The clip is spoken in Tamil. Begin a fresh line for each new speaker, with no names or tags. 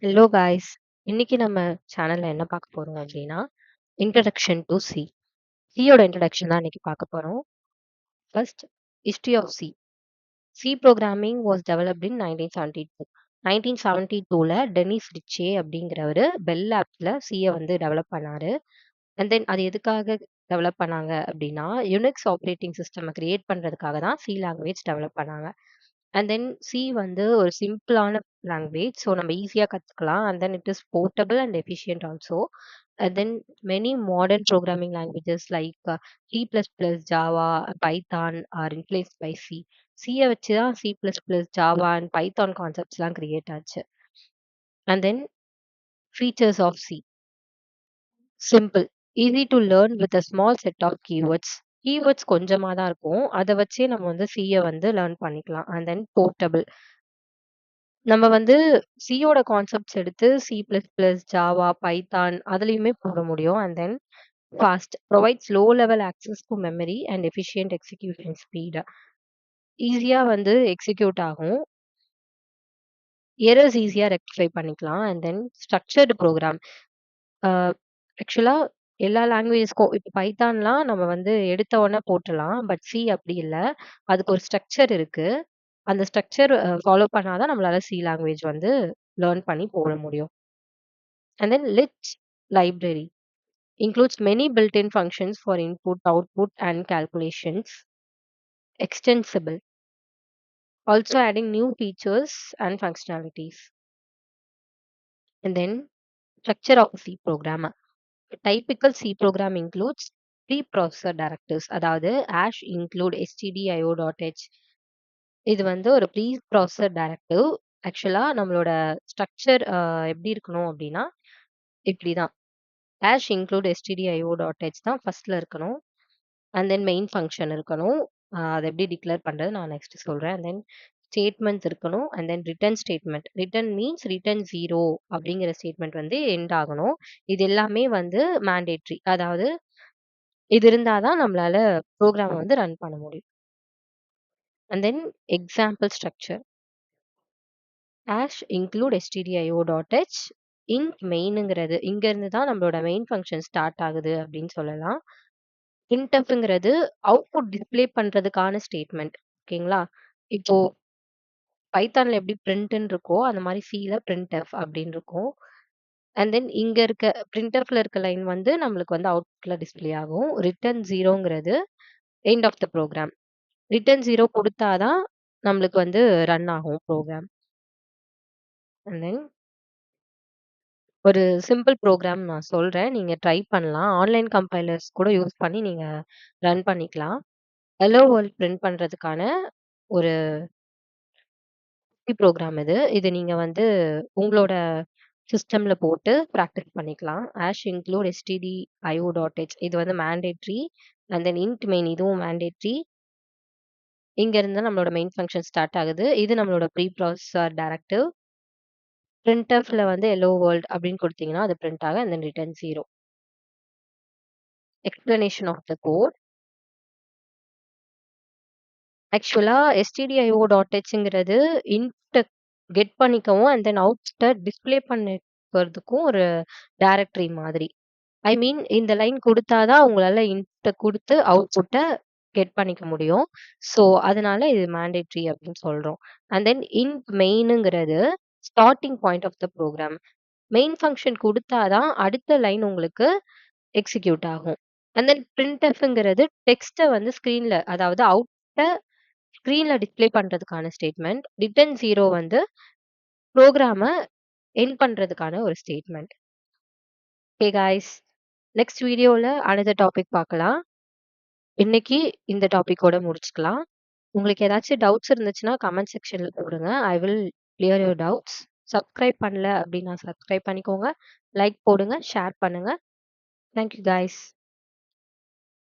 Hello guys. இன்னைக்கு நம்ம சேனல்ல என்ன பார்க்க போறோம் அப்படின்னா, இன்ட்ரடக்ஷன் டு சி. சியோட இன்ட்ரடக்ஷன் தான் இன்னைக்கு பார்க்க போறோம். First, history of C. C programming was developed in 1972. 1972ல டெனிஸ் ரிச்சே அப்படிங்கிறவரு பெல் லேப்ஸ்ல சியை வந்து டெவலப் பண்ணாரு. அண்ட் தென் அது எதுக்காக டெவலப் பண்ணாங்க அப்படின்னா, யுனிக்ஸ் ஆப்ரேட்டிங் சிஸ்டம் கிரியேட் பண்றதுக்காக தான் சி லாங்குவேஜ் டெவலப் பண்ணாங்க. அண்ட் தென் சி வந்து ஒரு சிம்பிளான லாங்குவேஜ். ஸோ நம்ம ஈஸியா கத்துக்கலாம். And then it is portable and efficient also. And then many modern programming languages like C++, Java, Python are influenced by C. சியை வச்சு தான் C++, ஜாவா அண்ட் பைத்தான் கான்செப்ட்ஸ்லாம் கிரியேட் ஆச்சு. And then features of C. Simple, easy to learn with a small set of keywords. Keywords கொஞ்சமா தான் இருக்கும். அத வச்சே நம்ம வந்து சிய வந்து லேர்ன் பண்ணிக்கலாம். And then portable. நம்ம வந்து சியோட கான்செப்ட்ஸ் எடுத்து C++, ஜாவா, பைத்தான் அதுலயுமே போட முடியும். And then fast, provides low level access to memory and efficient execution speed. ஈஸியா வந்து எக்ஸிக்யூட் ஆகும். எரர்ஸ் ஈஸியா ரெக்டிஃபை பண்ணிக்கலாம். And then structured program. Uh ஆக்சுவலா எல்லா லாங்குவேஜஸ்க்கும் இப்ப பைத்தான்லாம் நம்ம வந்து எடுத்த உடனே போட்டுறலாம். பட் சி அப்படி இல்ல. அதுக்கு ஒரு ஸ்ட்ரக்சர் இருக்கு. அந்த ஸ்ட்ரக்சர் ஃபாலோ பண்ணா தான் நம்மளால சி லாங்குவேஜ் வந்து லேர்ன் பண்ணி போட முடியும். And then lit library includes many built-in functions for input, output, and calculations. Extensible, also adding new features and functionalities. And then structure of C program. A typical C program includes preprocessor directives. அதாவது hash include stdio.h. இது வந்து ஒரு ப்ரீ ப்ராசஸர் டைரக்டிவ். ஆக்சுவலா நம்மளோட ஸ்ட்ரக்சர் எப்படி இருக்கணும் அப்படின்னா, இப்படிதான். ஹேஷ் இன்க்ளூட் stdio.h தான் ஃபர்ஸ்ட்ல இருக்கணும். அண்ட் தென் மெயின் ஃபங்க்ஷன் இருக்கணும். அதை எப்படி டிக்ளேர் பண்றது நான் நெக்ஸ்ட் சொல்றேன். அண்ட் தென் ஸ்டேட்மெண்ட்ஸ் இருக்கணும். And then return statement. Return means return 0 அப்படிங்கிற ஸ்டேட்மெண்ட் வந்து எண்ட் ஆகணும். இது எல்லாமே வந்து மேண்டேட்ரி. அதாவது இது இருந்தாதான் நம்மளால ப்ரோக்ராம் வந்து ரன் பண்ண முடியும். And then example structure. Hash include stdio.h int மெயினுங்கிறது இங்க இருந்து தான் நம்மளோட மெயின் ஃபங்க்ஷன் ஸ்டார்ட் ஆகுது அப்படின்னு சொல்லலாம். printfங்கிறது அவுட்புட் டிஸ்ப்ளே பண்றதுக்கான ஸ்டேட்மெண்ட். ஓகேங்களா? இப்போ பைத்தான்ல எப்படி பிரிண்ட்ன்னு இருக்கோ, அந்த மாரி சில printf அப்படின்னு இருக்கும். அண்ட் தென் இங்க இருக்க printfல இருக்க லைன் வந்து நம்மளுக்கு வந்து அவுட்புட்ல டிஸ்ப்ளே ஆகும். ரிட்டர்ன் 0ங்கிறது end of the program. Return 0 குடுத்தா தான் நம்மளுக்கு வந்து ரன் ஆகும் ப்ரோகிராம். அண்ட் தென் ஒரு சிம்பிள் ப்ரோகிராம் நான் சொல்றேன். நீங்க ட்ரை பண்ணலாம். ஆன்லைன் கம்பைலர்ஸ் கூட யூஸ் பண்ணி நீங்க ரன் பண்ணிக்கலாம். ஹலோ வேர்ல்ட் பிரிண்ட் பண்றதுக்கான ஒரு ப்ரோகிராம் இது. இது நீங்க வந்து உங்களோட சிஸ்டம்ல போட்டு பிராக்டிஸ் பண்ணிக்கலாம். ஹேஷ் இன்க்ளூட் stdio.h இது வந்து mandatory. And then int main இதுவும் மேண்டேட்ரி. இங்க இருந்து தான் நம்மளோட மெயின் ஃபங்ஷன் ஸ்டார்ட் ஆகுது. இது நம்மளோட ப்ரீ ப்ராசஸர் டைரக்டிவ். printfல வந்து ஹெல்லோ வேர்ல்ட் அப்படின்னு குடுத்தீங்கன்னா, அது பிரிண்ட் ஆகும். And then return 0. Explanation of the code. ஆக்சுவலா stdio.hங்கிறது இன்ட்ட கெட் பண்ணிக்கவும், அண்ட் தென் அவுட்புட்ட டிஸ்ப்ளே பண்ணிக்கிறதுக்கும் ஒரு டைரக்டரி மாதிரி. ஐ மீன் இந்த லைன் குடுத்தா தான் உங்களால இன்ட்ட குடுத்து அவுட்புட்ட கெட் பண்ணிக்க முடியும். ஸோ, அதனால இது மேண்டேட்டரி அப்படின்னு சொல்றோம். அண்ட் தென் இன்ட் மெயினுங்கிறது starting point of the program. Main function குடுத்தா தான் அடுத்த லைன் உங்களுக்கு எக்ஸிக்யூட் ஆகும். அண்ட் தென் printfங்கிறது டெக்ஸ்ட்ட வந்து ஸ்க்ரீன்ல அதாவது அவுட்புட்ட ஸ்க்ரீன்ல டிஸ்ப்ளே பண்றதுக்கான ஸ்டேட்மெண்ட். ரிட்டர்ன் 0 வந்து புரோகிராம எண்ட் பண்றதுக்கான ஒரு ஸ்டேட்மெண்ட். Okay guys. நெக்ஸ்ட் வீடியோல அனதர் டாபிக் பார்க்கலாம். இன்னைக்கு இந்த டாபிக்கோட முடிச்சுக்கலாம். உங்களுக்கு ஏதாச்சும் டவுட்ஸ் இருந்துச்சுன்னா கமெண்ட் செக்ஷன்ல போடுங்க. I will clear your doubts. Subscribe பண்ணல அப்படின்னா சப்ஸ்கிரைப் பண்ணிக்கோங்க. லைக் போடுங்க, ஷேர் பண்ணுங்க. Thank you guys.